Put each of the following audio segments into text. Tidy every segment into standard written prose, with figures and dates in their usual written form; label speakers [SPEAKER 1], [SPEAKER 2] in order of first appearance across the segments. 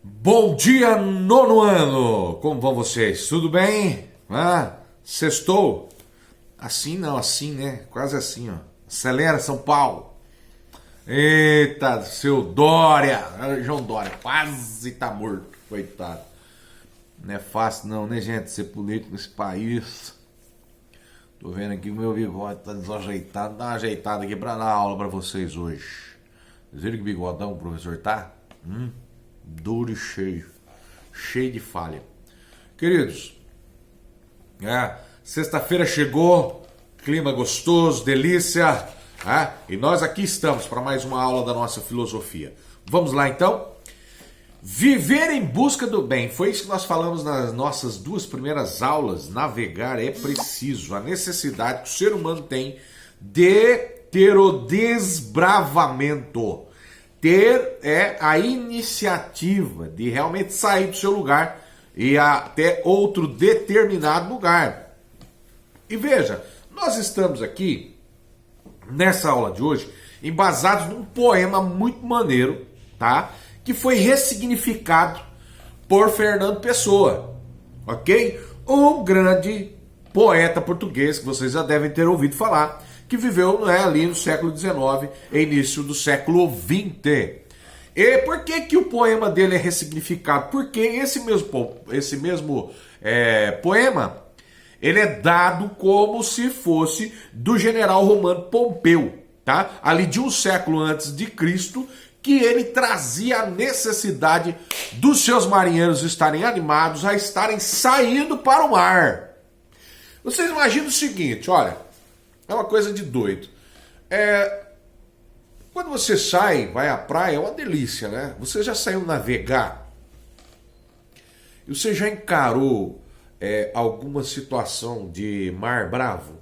[SPEAKER 1] Bom dia, nono ano! Como vão vocês? Tudo bem? Sextou? Assim não, assim, né? Quase assim, ó. Acelera, São Paulo! Eita, seu Dória! João Dória, quase tá morto, coitado. Não é fácil não, né, gente? Ser político nesse país. Tô vendo aqui que o meu bigode tá desajeitado. Dá uma ajeitada aqui pra dar aula pra vocês hoje. Vocês viram que bigodão o professor tá? Duro e cheio. Cheio de falha. Queridos, sexta-feira chegou, clima gostoso, delícia. E nós aqui estamos para mais uma aula da nossa filosofia. Vamos lá então? Viver em busca do bem. Foi isso que nós falamos nas nossas duas primeiras aulas. Navegar é preciso. A necessidade que o ser humano tem de ter o desbravamento. Ter a iniciativa de realmente sair do seu lugar e até outro determinado lugar. E veja, nós estamos aqui, nessa aula de hoje, embasados num poema muito maneiro, tá? Que foi ressignificado por Fernando Pessoa, ok? Um grande poeta português que vocês já devem ter ouvido falar, que viveu ali no século XIX e início do século XX. E por que o poema dele é ressignificado? Porque esse mesmo poema, ele é dado como se fosse do general romano Pompeu, tá? Ali de um século antes de Cristo, que ele trazia a necessidade dos seus marinheiros estarem animados a estarem saindo para o mar. Vocês imaginam o seguinte, olha, é uma coisa de doido. Quando você sai, vai à praia, é uma delícia, né? Você já saiu navegar? E você já encarou alguma situação de mar bravo?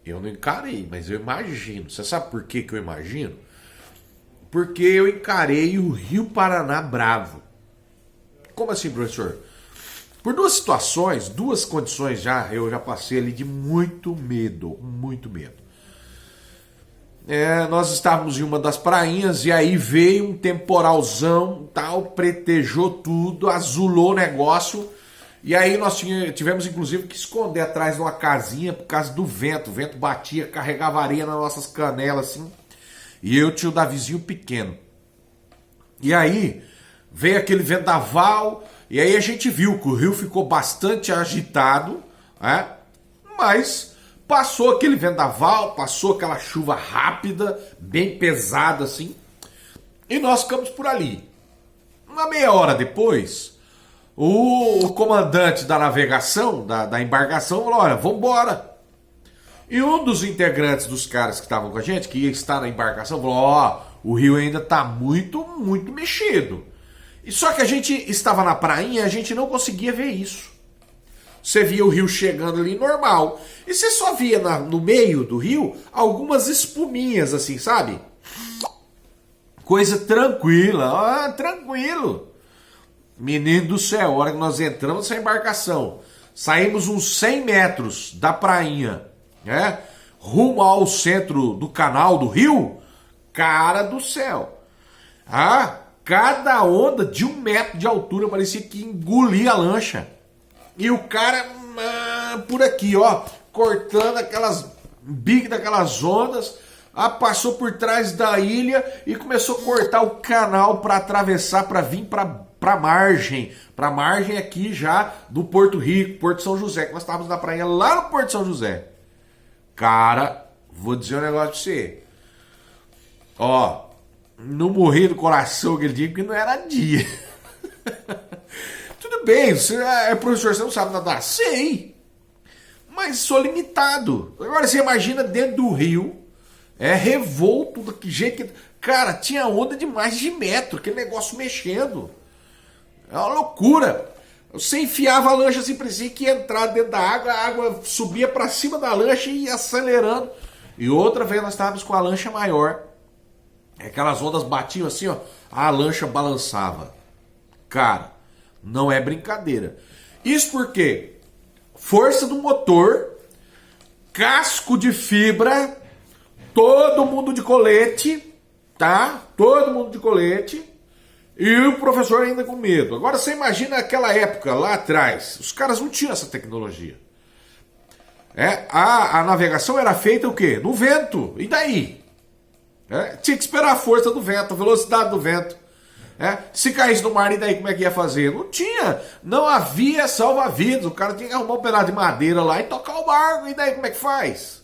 [SPEAKER 1] Eu não encarei, mas eu imagino. Você sabe por que eu imagino? Porque eu encarei o Rio Paraná bravo. Como assim, professor? Por duas situações, duas condições eu já passei ali de muito medo, muito medo. Nós estávamos em uma das prainhas e aí veio um temporalzão, tal, pretejou tudo, azulou o negócio. E aí nós tivemos inclusive que esconder atrás de uma casinha por causa do vento. O vento batia, carregava areia nas nossas canelas assim. E eu tinha o Davizinho pequeno. E aí veio aquele vendaval. E aí a gente viu que o rio ficou bastante agitado, mas passou aquele vendaval, passou aquela chuva rápida, bem pesada assim, e nós ficamos por ali. Uma meia hora depois, o comandante da navegação, da embarcação, falou, olha, vamos embora. E um dos integrantes dos caras que estavam com a gente, que ia estar na embarcação, falou, o rio ainda está muito, muito mexido. E só que a gente estava na prainha e a gente não conseguia ver isso. Você via o rio chegando ali normal. E você só via no meio do rio algumas espuminhas assim, sabe? Coisa tranquila. Tranquilo. Menino do céu, a hora que nós entramos nessa embarcação, saímos uns 100 metros da prainha, rumo ao centro do canal do rio, cara do céu. Cada onda de 1 metro de altura parecia que engolia a lancha. E o cara por aqui, cortando aquelas biques daquelas ondas, passou por trás da ilha e começou a cortar o canal para atravessar, para vir para margem aqui já do Porto Rico, Porto São José, que nós estávamos na praia lá no Porto São José. Cara, vou dizer um negócio pra você. Não morri do coração aquele dia porque não era dia. Tudo bem, você é professor, você não sabe nadar? Sei, mas sou limitado. Agora você imagina dentro do rio, revolto, do jeito que... Cara, tinha onda de mais de metro, aquele negócio mexendo. É uma loucura. Você enfiava a lancha assim, parecia que ia entrar dentro da água, a água subia pra cima da lancha e ia acelerando. E outra vez nós estávamos com a lancha maior. Aquelas ondas batiam assim, a lancha balançava. Cara, não é brincadeira. Isso porque força do motor, casco de fibra, todo mundo de colete, tá? Todo mundo de colete, E o professor ainda com medo. Agora você imagina aquela época, lá atrás, os caras não tinham essa tecnologia. A navegação era feita o quê? No vento. E daí? Tinha que esperar a força do vento, a velocidade do vento. Se caísse no mar, e daí como é que ia fazer? Não tinha, não havia salva-vidas. O cara tinha que arrumar um pedaço de madeira lá e tocar o barco. E daí como é que faz?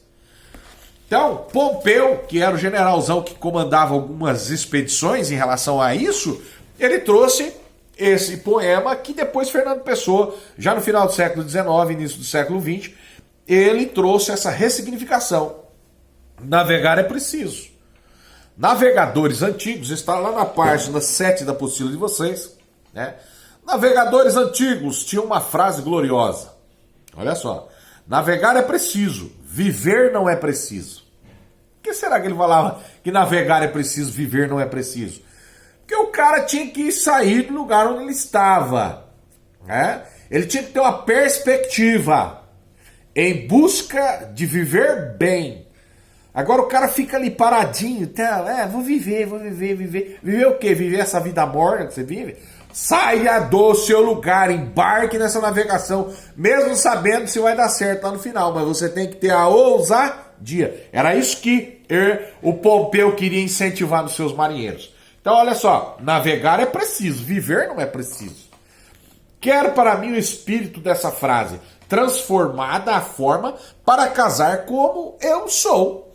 [SPEAKER 1] Então, Pompeu, que era o generalzão que comandava algumas expedições em relação a isso, ele trouxe esse poema que depois Fernando Pessoa, já no final do século XIX, início do século XX, ele trouxe essa ressignificação. Navegar é preciso. Navegadores antigos, está lá na página 7 da apostila de vocês, Navegadores antigos tinham uma frase gloriosa. Olha só. Navegar é preciso, viver não é preciso. Por que será que ele falava que navegar é preciso, viver não é preciso? Porque o cara tinha que sair do lugar onde ele estava. Ele tinha que ter uma perspectiva em busca de viver bem. Agora o cara fica ali paradinho, vou viver. Viver o quê? Viver essa vida morna que você vive? Saia do seu lugar, embarque nessa navegação, mesmo sabendo se vai dar certo lá no final, mas você tem que ter a ousadia. Era isso que o Pompeu queria incentivar nos seus marinheiros. Então olha só, navegar é preciso, viver não é preciso. Quero para mim o espírito dessa frase, transformada a forma para casar como eu sou.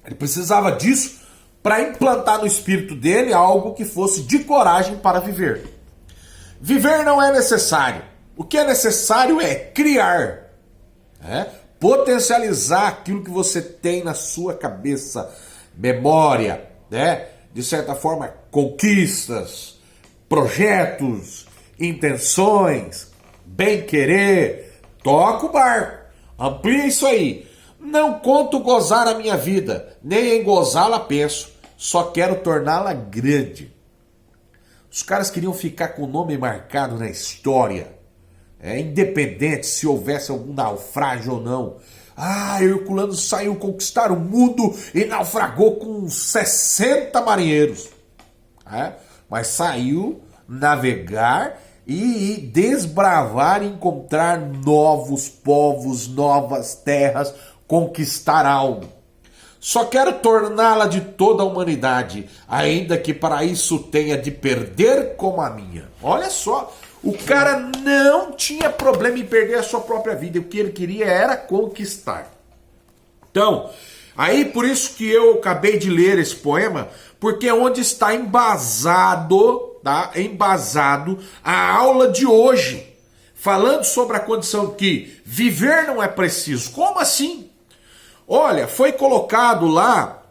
[SPEAKER 1] Ele precisava disso para implantar no espírito dele algo que fosse de coragem para viver. Viver não é necessário. O que é necessário é criar, potencializar aquilo que você tem na sua cabeça, memória, de certa forma, conquistas, projetos, intenções, bem-querer. Toca o barco, amplia isso aí. Não conto gozar a minha vida, nem em gozá-la penso, só quero torná-la grande. Os caras queriam ficar com o nome marcado na história, independente se houvesse algum naufrágio ou não. Herculano saiu conquistar o mundo e naufragou com 60 marinheiros. Mas saiu navegar e desbravar e encontrar novos povos, novas terras, conquistar algo. Só quero torná-la de toda a humanidade, ainda que para isso tenha de perder como a minha. Olha só, o cara não tinha problema em perder a sua própria vida, o que ele queria era conquistar. Então, aí por isso que eu acabei de ler esse poema, porque é onde está embasado a aula de hoje, falando sobre a condição que viver não é preciso. Como assim? Olha, foi colocado lá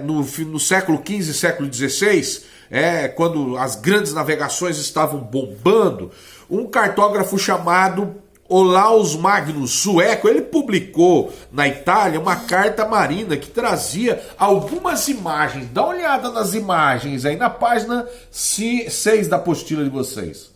[SPEAKER 1] no século XV e século XVI, quando as grandes navegações estavam bombando, um cartógrafo chamado Olaus Magnus, sueco, ele publicou na Itália uma carta marina que trazia algumas imagens. Dá uma olhada nas imagens aí na página 6 da apostila de vocês.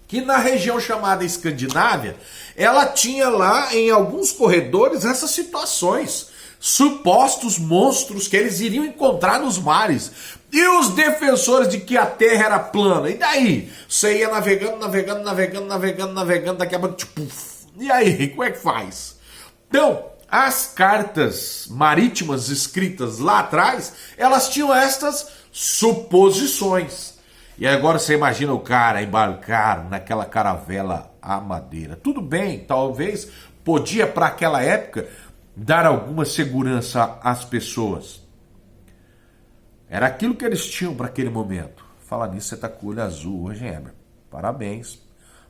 [SPEAKER 1] Que na região chamada Escandinávia, ela tinha lá em alguns corredores essas situações, supostos monstros que eles iriam encontrar nos mares. E os defensores de que a Terra era plana. E daí? Você ia navegando, daqui a pouco, e aí, como é que faz? Então, as cartas marítimas escritas lá atrás, elas tinham estas suposições. E agora você imagina o cara embarcar naquela caravela à madeira. Tudo bem, talvez podia para aquela época dar alguma segurança às pessoas. Era aquilo que eles tinham para aquele momento. Fala nisso, você tá com o olho azul hoje, Heber. Parabéns.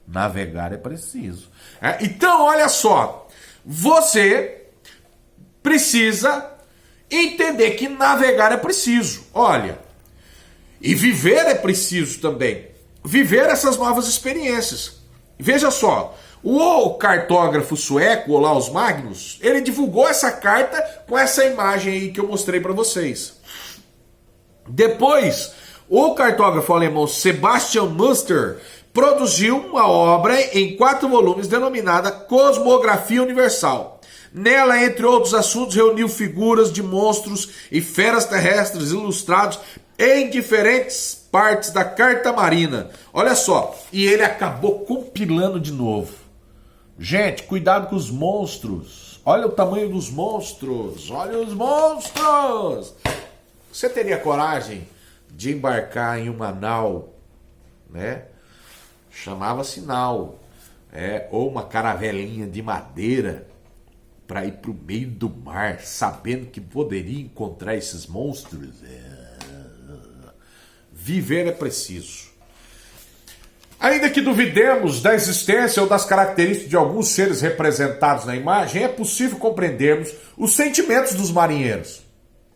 [SPEAKER 1] Navegar é preciso. Então, olha só. Você precisa entender que navegar é preciso. Olha. E viver é preciso também. Viver essas novas experiências. Veja só. O cartógrafo sueco, Olaus Magnus, ele divulgou essa carta com essa imagem aí que eu mostrei para vocês. Depois, o cartógrafo alemão Sebastian Muster produziu uma obra em 4 volumes denominada Cosmografia Universal. Nela, entre outros assuntos, reuniu figuras de monstros e feras terrestres ilustrados em diferentes partes da Carta Marina. Olha só, e ele acabou compilando de novo. Gente, cuidado com os monstros. Olha o tamanho dos monstros. Olha os monstros. Você teria coragem de embarcar em uma nau, né? Chamava-se nau, ou uma caravelinha de madeira, para ir para o meio do mar, sabendo que poderia encontrar esses monstros? Viver é preciso. Ainda que duvidemos da existência ou das características de alguns seres representados na imagem, é possível compreendermos os sentimentos dos marinheiros.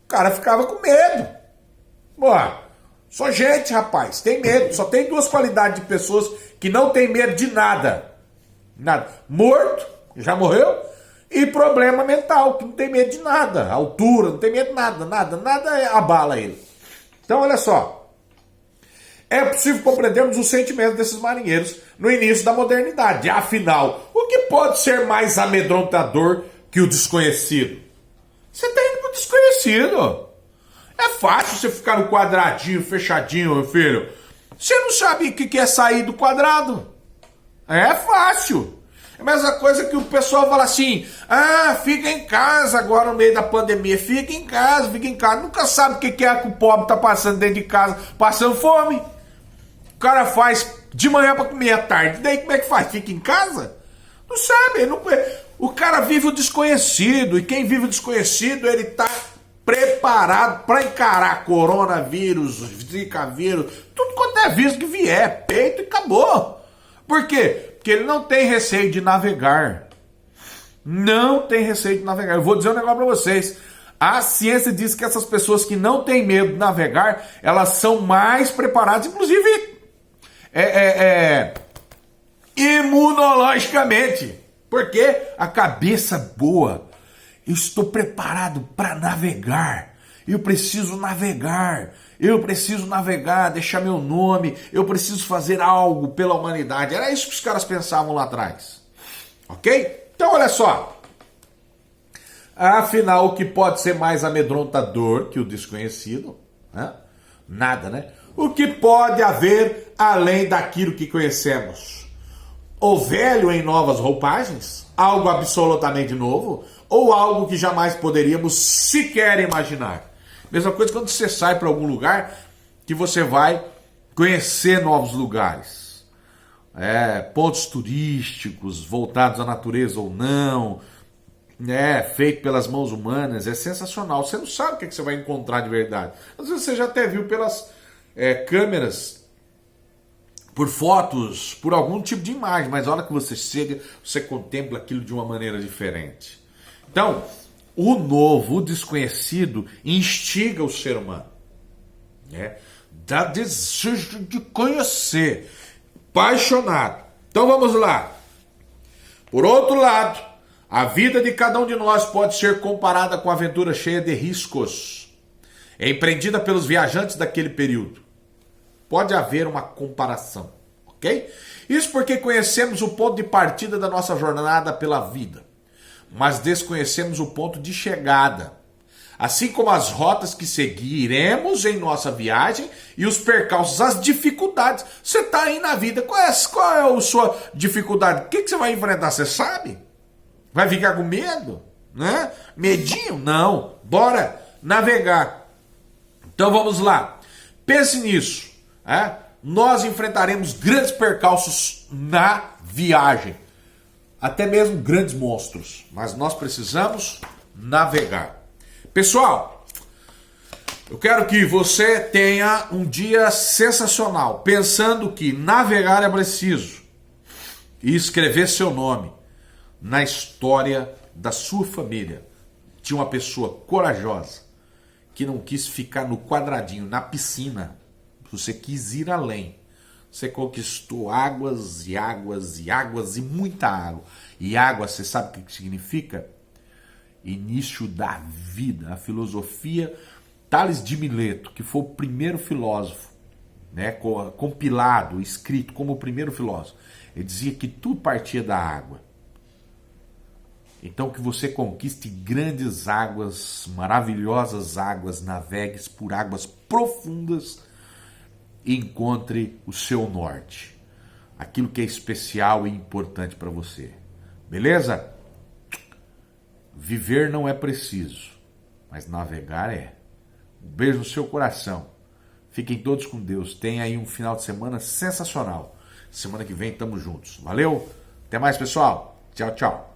[SPEAKER 1] O cara ficava com medo. Pô, só gente, rapaz, tem medo. Só tem duas qualidades de pessoas que não tem medo de nada. Nada. Morto, já morreu, e problema mental, que não tem medo de nada. Altura, não tem medo de nada, nada abala ele. Então, olha só. É possível compreendermos os sentimentos desses marinheiros no início da modernidade. Afinal, o que pode ser mais amedrontador que o desconhecido? Você está indo para o desconhecido. É fácil você ficar no quadradinho, fechadinho, meu filho. Você não sabe o que é sair do quadrado. É fácil. É a mesma coisa que o pessoal fala assim, fica em casa agora no meio da pandemia. Fica em casa. Nunca sabe o que é que o pobre está passando dentro de casa, passando fome. O cara faz de manhã para comer à tarde. Daí como é que faz? Fica em casa? Não sabe. O cara vive o desconhecido. E quem vive o desconhecido, ele tá preparado para encarar coronavírus, zika vírus, tudo quanto é vírus que vier. Peito e acabou. Por quê? Porque ele não tem receio de navegar. Não tem receio de navegar. Eu vou dizer um negócio para vocês. A ciência diz que essas pessoas que não têm medo de navegar, elas são mais preparadas, inclusive imunologicamente. Porque a cabeça boa, eu estou preparado para navegar. Eu preciso navegar, deixar meu nome, eu preciso fazer algo pela humanidade. Era isso que os caras pensavam lá atrás. Ok? Então olha só. Afinal, o que pode ser mais amedrontador que o desconhecido? Nada, né? O que pode haver além daquilo que conhecemos? O velho em novas roupagens? Algo absolutamente novo? Ou algo que jamais poderíamos sequer imaginar? Mesma coisa quando você sai para algum lugar que você vai conhecer novos lugares. Pontos turísticos, voltados à natureza ou não, feito pelas mãos humanas, é sensacional. Você não sabe o que você vai encontrar de verdade. Às vezes você já até viu pelas câmeras, por fotos, por algum tipo de imagem, mas a hora que você chega, você contempla aquilo de uma maneira diferente. Então, o novo, o desconhecido, instiga o ser humano. Dá desejo de conhecer. Apaixonado. Então vamos lá. Por outro lado, a vida de cada um de nós pode ser comparada com a aventura cheia de riscos, empreendida pelos viajantes daquele período. Pode haver uma comparação, ok? Isso porque conhecemos o ponto de partida da nossa jornada pela vida, mas desconhecemos o ponto de chegada, assim como as rotas que seguiremos em nossa viagem e os percalços, as dificuldades. Você está aí na vida, qual é a sua dificuldade? O que você vai enfrentar? Você sabe? Vai ficar com medo? Né? Medinho? Não. Bora navegar. Então vamos lá. Pense nisso. Nós enfrentaremos grandes percalços na viagem. Até mesmo grandes monstros. Mas nós precisamos navegar. Pessoal, eu quero que você tenha um dia sensacional. Pensando que navegar é preciso. E escrever seu nome na história da sua família, de uma pessoa corajosa, que não quis ficar no quadradinho, na piscina. Você quis ir além. Você conquistou águas e águas e águas e muita água. E água, você sabe o que significa? Início da vida. A filosofia, Tales de Mileto, que foi o primeiro filósofo, compilado, escrito como o primeiro filósofo. Ele dizia que tudo partia da água. Então que você conquiste grandes águas, maravilhosas águas, navegues por águas profundas e encontre o seu norte. Aquilo que é especial e importante para você. Beleza? Viver não é preciso, mas navegar é. Um beijo no seu coração. Fiquem todos com Deus. Tenha aí um final de semana sensacional. Semana que vem estamos juntos. Valeu? Até mais, pessoal. Tchau, tchau.